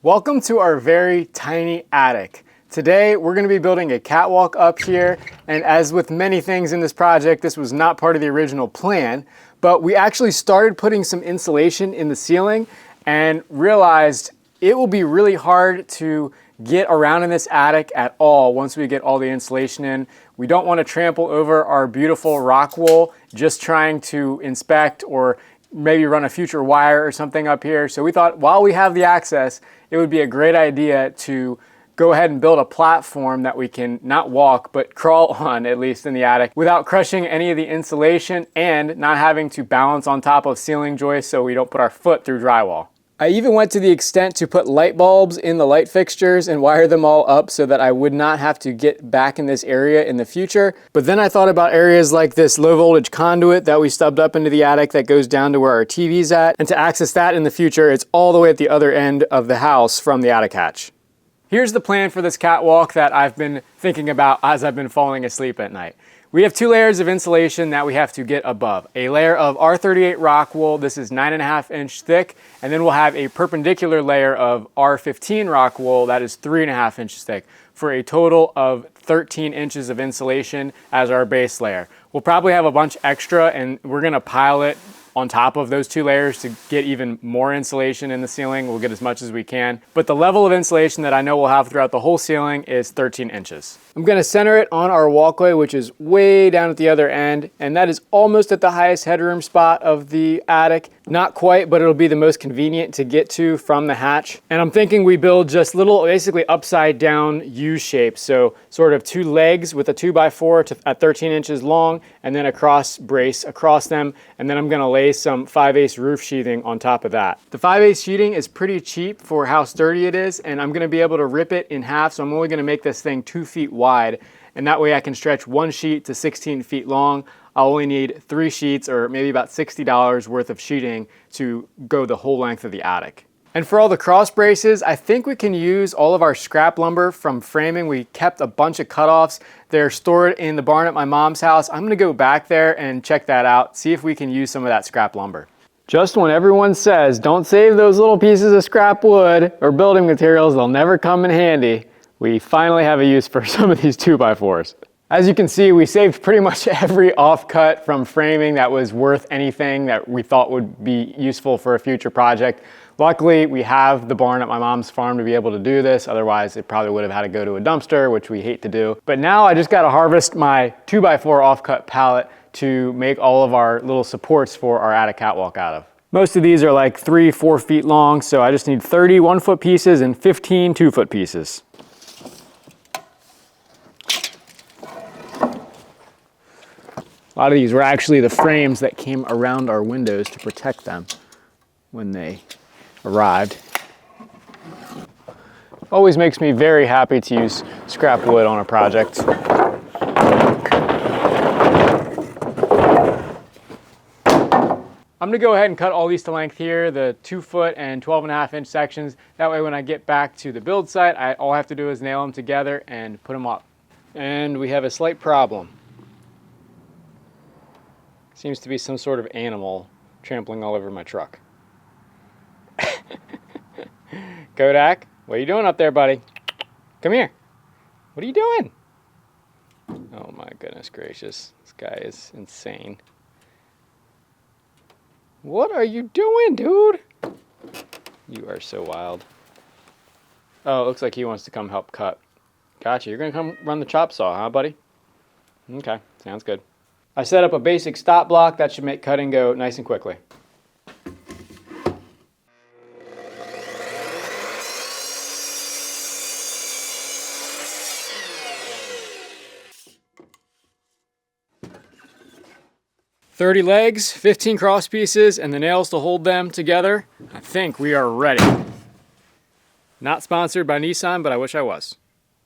Welcome to our very tiny attic. Today we're going to be building a catwalk up here, and as with many things in this project, this was not part of the original plan, but we actually started putting some insulation in the ceiling and realized it will be really hard to get around in this attic at all once we get all the insulation in. We don't want to trample over our beautiful rock wool just trying to inspect or maybe run a future wire or something up here. So we thought while we have the access, it would be a great idea to go ahead and build a platform that we can not walk, but crawl on, at least in the attic, without crushing any of the insulation and not having to balance on top of ceiling joists so we don't put our foot through drywall. I even went to the extent to put light bulbs in the light fixtures and wire them all up so that I would not have to get back in this area in the future. But then I thought about areas like this low voltage conduit that we stubbed up into the attic that goes down to where our TV's at. And to access that in the future, it's all the way at the other end of the house from the attic hatch. Here's the plan for this catwalk that I've been thinking about as I've been falling asleep at night. We have two layers of insulation that we have to get above. A layer of R38 rock wool, this is 9.5 inch thick, and then we'll have a perpendicular layer of R15 rock wool that is 3.5 inches thick for a total of 13 inches of insulation as our base layer. We'll probably have a bunch extra and we're gonna pile it on top of those two layers to get even more insulation in the ceiling. We'll get as much as we can. But the level of insulation that I know we'll have throughout the whole ceiling is 13 inches. I'm gonna center it on our walkway, which is way down at the other end, and that is almost at the highest headroom spot of the attic. Not quite, but it'll be the most convenient to get to from the hatch. And I'm thinking we build just little, basically upside down U shapes. So sort of two legs with a 2x4 at 13 inches long, and then a cross brace across them. And then I'm gonna lay some 5/8 roof sheathing on top of that. The 5/8 sheeting is pretty cheap for how sturdy it is, and I'm gonna be able to rip it in half, so I'm only gonna make this thing 2 feet wide, and that way I can stretch one sheet to 16 feet long. I'll only need 3 sheets or maybe about $60 worth of sheeting to go the whole length of the attic. And for all the cross braces, I think we can use all of our scrap lumber from framing. We kept a bunch of cutoffs. They're stored in the barn at my mom's house. I'm gonna go back there and check that out, see if we can use some of that scrap lumber. Just when everyone says, don't save those little pieces of scrap wood or building materials, they'll never come in handy, we finally have a use for some of these 2x4s. As you can see, we saved pretty much every offcut from framing that was worth anything that we thought would be useful for a future project. Luckily, we have the barn at my mom's farm to be able to do this. Otherwise, it probably would have had to go to a dumpster, which we hate to do. But now I just got to harvest my 2x4 offcut pallet to make all of our little supports for our attic catwalk out of. Most of these are like 3-4 feet long, so I just need 30 1-foot pieces and 15 2-foot pieces. A lot of these were actually the frames that came around our windows to protect them when they arrived. Always makes me very happy to use scrap wood on a project. I'm gonna go ahead and cut all these to length here, the 2-foot and 12.5 inch sections. That way when I get back to the build site, all I have to do is nail them together and put them up. And we have a slight problem. Seems to be some sort of animal trampling all over my truck. Kodak, what are you doing up there, buddy? Come here. What are you doing? Oh my goodness gracious. This guy is insane. What are you doing, dude? You are so wild. Oh, it looks like he wants to come help cut. Gotcha, you're gonna come run the chop saw, huh, buddy? Okay, sounds good. I set up a basic stop block that should make cutting go nice and quickly. "30 legs, 15 cross pieces, and the nails to hold them together. I think we are ready." Not sponsored by Nissan, but I wish I was.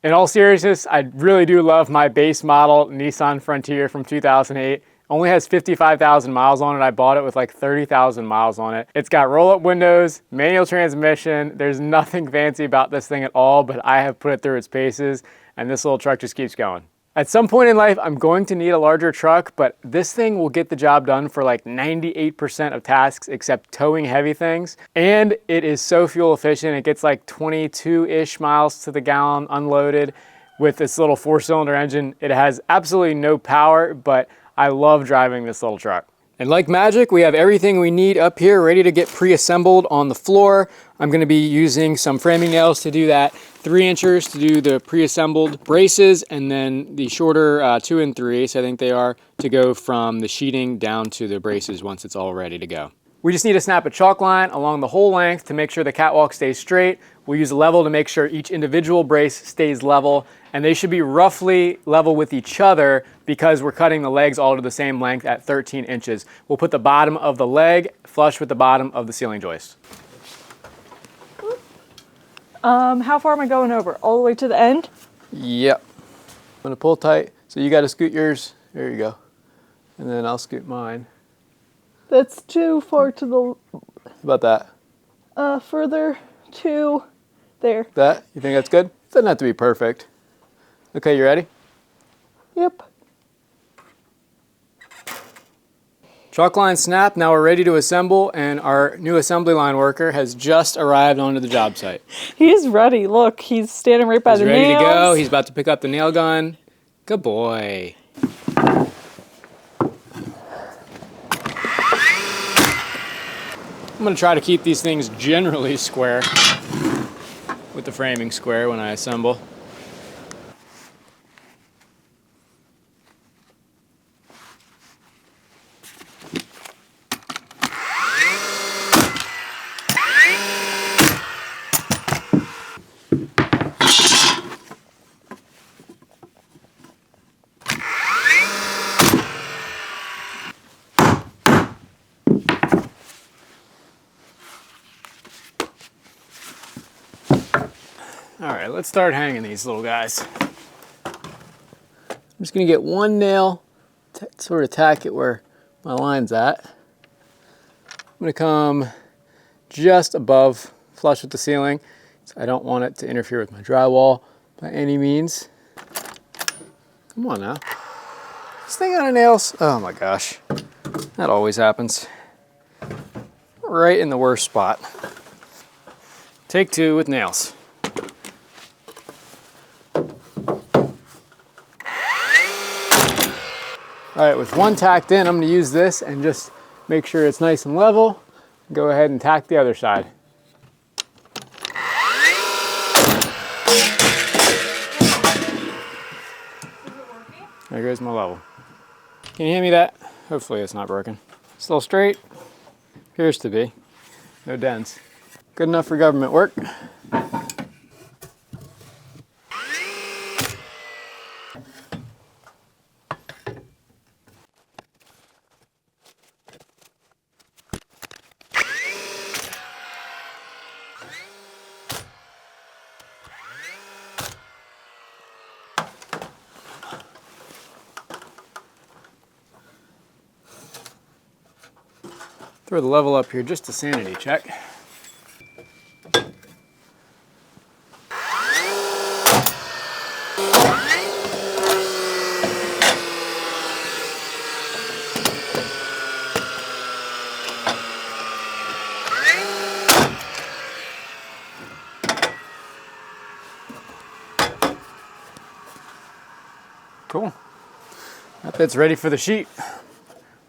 In all seriousness, I really do love my base model Nissan Frontier from 2008. Only has 55,000 miles on it. I bought it with like 30,000 miles on it. It's got roll-up windows, manual transmission. There's nothing fancy about this thing at all, but I have put it through its paces, and this little truck just keeps going. At some point in life, I'm going to need a larger truck, but this thing will get the job done for like 98% of tasks except towing heavy things. And it is so fuel efficient. It gets like 22-ish miles to the gallon unloaded with this little 4-cylinder engine. It has absolutely no power, but I love driving this little truck. And like magic, we have everything we need up here ready to get pre-assembled on the floor. I'm going to be using some framing nails to do that, 3 inchers to do the pre-assembled braces, and then the shorter 2 and 3, so I think they are, to go from the sheeting down to the braces once it's all ready to go. We just need to snap a chalk line along the whole length to make sure the catwalk stays straight. We'll use a level to make sure each individual brace stays level, and they should be roughly level with each other because we're cutting the legs all to the same length at 13 inches. We'll put the bottom of the leg flush with the bottom of the ceiling joist. How far am I going over? All the way to the end? Yep. I'm gonna pull tight. So you gotta scoot yours. There you go. And then I'll scoot mine. That's too far to the... How about that? Further to there. That? You think that's good? It doesn't have to be perfect. Okay, you ready? Yep. Chalk line snap, now we're ready to assemble, and our new assembly line worker has just arrived onto the job site. He's ready. Look, he's standing right by the nails. He's ready to go. He's about to pick up the nail gun. Good boy. I'm going to try to keep these things generally square with the framing square when I assemble. All right, let's start hanging these little guys. I'm just gonna get one nail, sort of tack it where my line's at. I'm gonna come just above, flush with the ceiling. So I don't want it to interfere with my drywall by any means. Come on now. This thing out of nails, oh my gosh. That always happens. Right in the worst spot. Take 2 with nails. All right, with one tacked in, I'm gonna use this and just make sure it's nice and level. Go ahead and tack the other side. There goes my level. Can you hand me that? Hopefully it's not broken. Still straight? Appears to be. No dents. Good enough for government work. Throw the level up here just a sanity check. Cool. That bit's ready for the sheet. I'm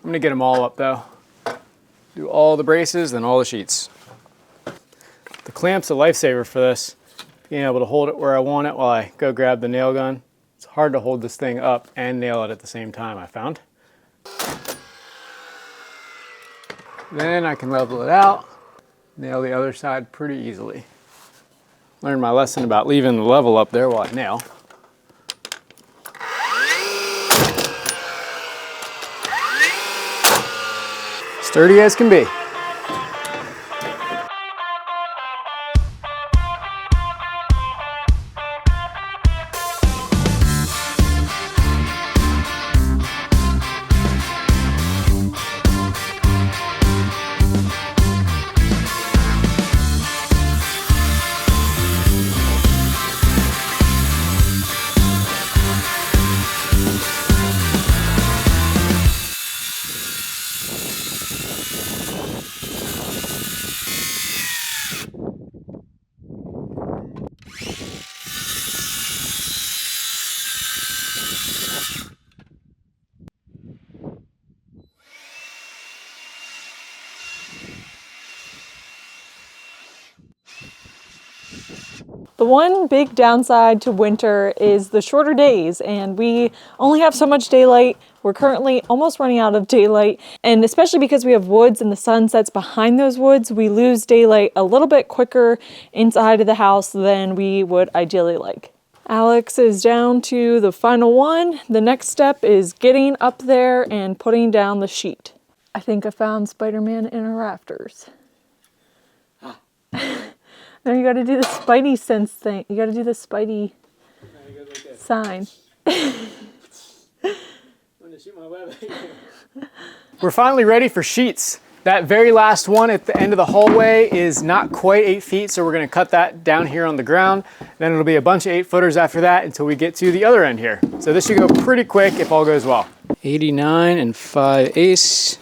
gonna get them all up though. Do all the braces, then all the sheets. The clamp's a lifesaver for this. Being able to hold it where I want it while I go grab the nail gun. It's hard to hold this thing up and nail it at the same time, I found. Then I can level it out, nail the other side pretty easily. Learned my lesson about leaving the level up there while I nail. Sturdy as can be. The one big downside to winter is the shorter days, and we only have so much daylight. We're currently almost running out of daylight, and especially because we have woods and the sun sets behind those woods, we lose daylight a little bit quicker inside of the house than we would ideally like. Alex is down to the final one. The next step is getting up there and putting down the sheet. I think I found Spider-Man in our rafters. Now you gotta do the Spidey sense thing. You gotta do the Spidey sign. We're finally ready for sheets. That very last one at the end of the hallway is not quite 8 feet, so we're gonna cut that down here on the ground. Then it'll be a bunch of 8-footers after that until we get to the other end here. So this should go pretty quick if all goes well. 89 5/8.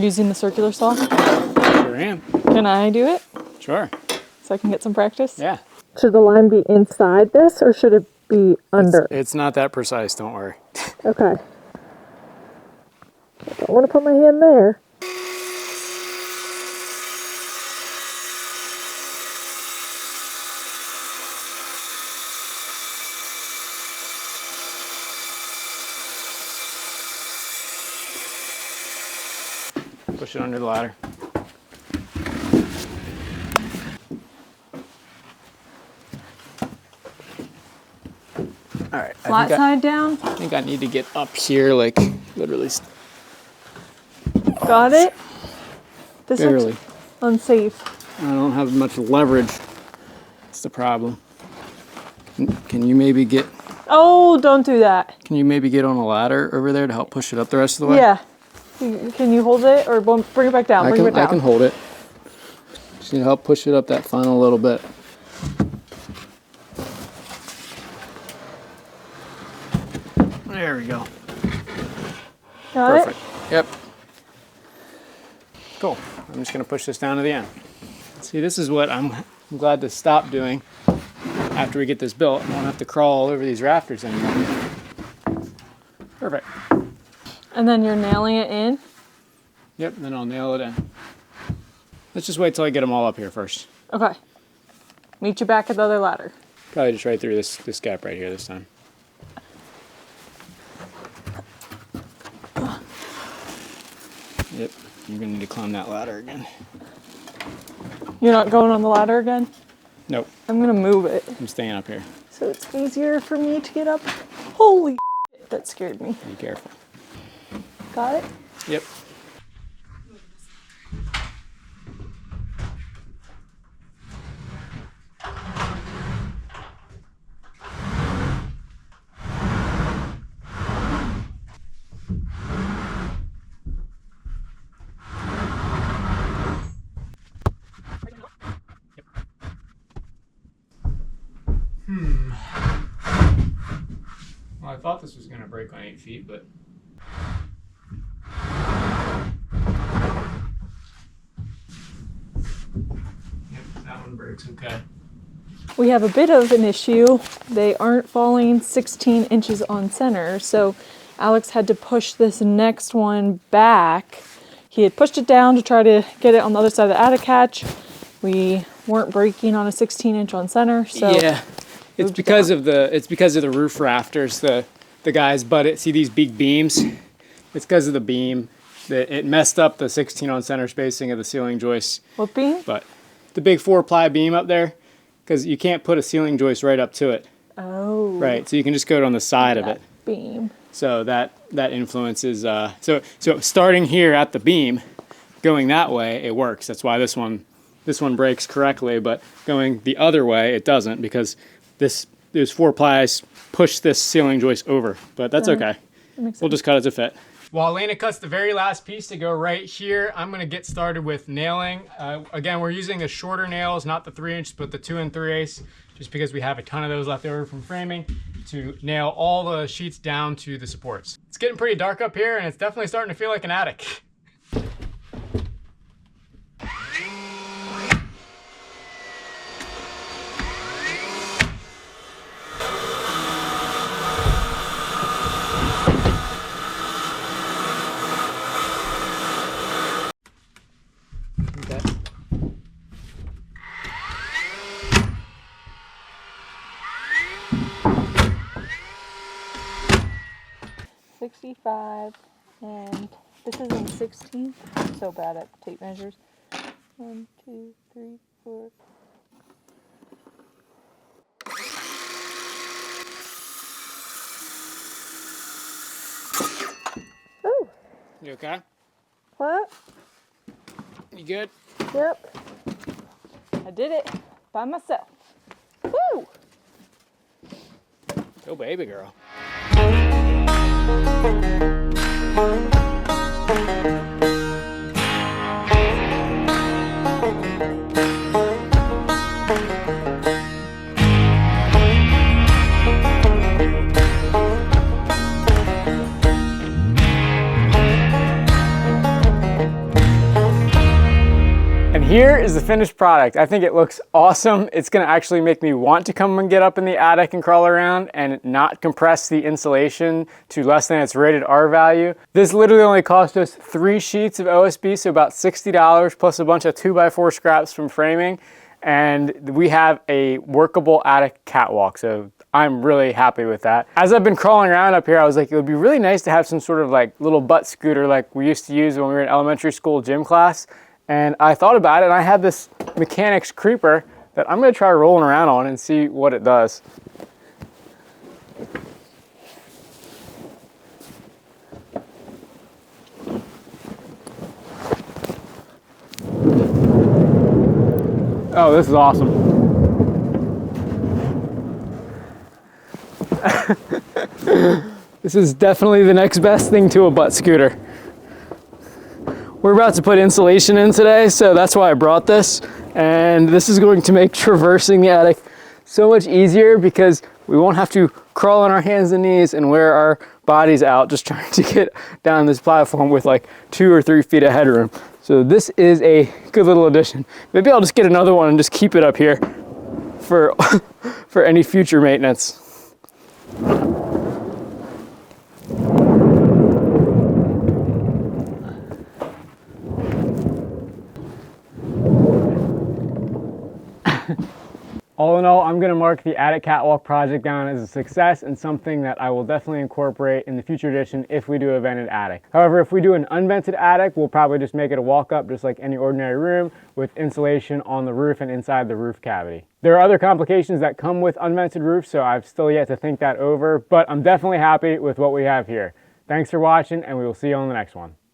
Using the circular saw? Sure am. Can I do it? Sure. So I can get some practice? Yeah. Should the line be inside this or should it be under? It's not that precise, don't worry. Okay. I don't want to put my hand there. Push it under the ladder. All right. Flat side down. I think I need to get up here, like literally. Got it? This Barely. looks unsafe. I don't have much leverage. That's the problem. Can you maybe get? Oh, don't do that. Can you maybe get on a ladder over there to help push it up the rest of the way? Yeah. Can you hold it or bring it back down? Bring it down. I can hold it. Just need to help push it up that final little bit. There we go. Got Perfect. Yep. Cool. I'm just going to push this down to the end. See, this is what I'm glad to stop doing after we get this built. I won't have to crawl all over these rafters anymore. Perfect. And then you're nailing it in? Yep, then I'll nail it in. Let's just wait till I get them all up here first. Okay. Meet you back at the other ladder. Probably just right through this gap right here this time. Yep, you're gonna need to climb that ladder again. You're not going on the ladder again? Nope, I'm gonna move it I'm staying up here. so it's easier for me to get up. Holy shit, that scared me. Be careful. Got it? Yep. Well, I thought this was going to break on 8 feet, but... Yep, that one breaks okay. We have a bit of an issue. They aren't falling 16 inches on center, so Alex had to push this next one back. He had pushed it down to try to get it on the other side of the attic hatch. We weren't breaking on a 16-inch on center, so... Yeah. It's because of the roof rafters, the guys butt it. See these big beams? It's because of the beam. It messed up the 16 on center spacing of the ceiling joists. What beam? But the big 4-ply beam up there, because you can't put a ceiling joist right up to it. Oh. Right. So you can just go on the side of That it. beam. So that influences. So starting here at the beam, going that way, it works. That's why this one breaks correctly, but going the other way, it doesn't because those 4 plies push this ceiling joist over, but that's okay. We'll just cut it to fit. While Elena cuts the very last piece to go right here, I'm gonna get started with nailing. Again, we're using the shorter nails, not the 3-inch, but the 2 3/8, just because we have a ton of those left over from framing to nail all the sheets down to the supports. It's getting pretty dark up here and it's definitely starting to feel like an attic. 65, and this is in 16. I'm so bad at tape measures. 1, 2, 3, 4. Ooh, You okay? what? You good? Yep. I did it by myself. Woo! Go baby girl. And here is the finished product. I think it looks awesome. It's gonna actually make me want to come and get up in the attic and crawl around and not compress the insulation to less than its rated R value. This literally only cost us 3 sheets of OSB, so about $60 plus a bunch of 2x4 scraps from framing. And we have a workable attic catwalk, so I'm really happy with that. As I've been crawling around up here, I was like, it would be really nice to have some sort of like little butt scooter like we used to use when we were in elementary school gym class. And I thought about it, and I had this mechanics creeper that I'm gonna try rolling around on and see what it does. Oh, this is awesome. This is definitely the next best thing to a butt scooter. We're about to put insulation in today, so that's why I brought this. And this is going to make traversing the attic so much easier because we won't have to crawl on our hands and knees and wear our bodies out just trying to get down this platform with like 2 or 3 feet of headroom. So this is a good little addition. Maybe I'll just get another one and just keep it up here for, for any future maintenance. All in all, I'm going to mark the attic catwalk project down as a success and something that I will definitely incorporate in the future edition if we do a vented attic. However, if we do an unvented attic, we'll probably just make it a walk-up just like any ordinary room with insulation on the roof and inside the roof cavity. There are other complications that come with unvented roofs, so I've still yet to think that over, but I'm definitely happy with what we have here. Thanks for watching, and we will see you on the next one.